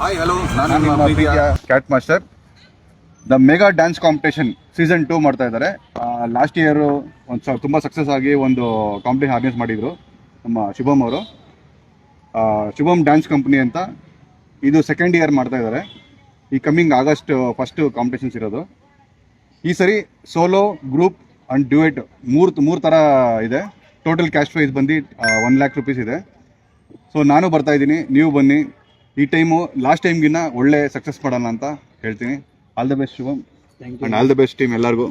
Hi hello, ನಾನು ನಿಮ್ಮ ನಿಮ್ಮ ಪ್ರೀತಿಯ cat master. The mega dance competition season 2 ಮಾಡ್ತಾ ಇದ್ದಾರೆ. ಲಾಸ್ಟ್ ಇಯರ್ ತುಂಬ ಸಕ್ಸಸ್ ಆಗಿ ಒಂದು ಕಾಂಪಿಟೇಷನ್ ಆರ್ಗನೈಸ್ ಮಾಡಿದ್ರು ನಮ್ಮ ಶುಭಮ್ ಅವರು. ಶುಭಮ್ ಡ್ಯಾನ್ಸ್ ಕಂಪ್ನಿ ಅಂತ. ಇದು ಸೆಕೆಂಡ್ ಇಯರ್ ಮಾಡ್ತಾ ಇದ್ದಾರೆ. ಈ ಕಮ್ಮಿಂಗ್ ಆಗಸ್ಟ್ ಫಸ್ಟ್ ಕಾಂಪಿಟೇಷನ್ಸ್ ಇರೋದು. ಈ ಸರಿ ಸೋಲೋ, ಗ್ರೂಪ್ ಆ್ಯಂಡ್ ಡ್ಯೂಯೆಟ್ ಮೂರು ಥರ ಇದೆ. ಟೋಟಲ್ ಕ್ಯಾಶ್ ಪ್ರೈಸ್ ಬಂದು 1 lakh rupees ಇದೆ. ಸೊ ನಾನು ಬರ್ತಾ ಇದ್ದೀನಿ, ನೀವು ಬನ್ನಿ. ಈ ಟೈಮು ಲಾಸ್ಟ್ ಟೈಮ್ಗಿನ್ನ ಒಳ್ಳೆ ಸಕ್ಸಸ್ ಮಾಡೋಣ ಅಂತ ಹೇಳ್ತೀನಿ. All the best Shubham, and all the best team ಎಲ್ಲರಿಗೂ.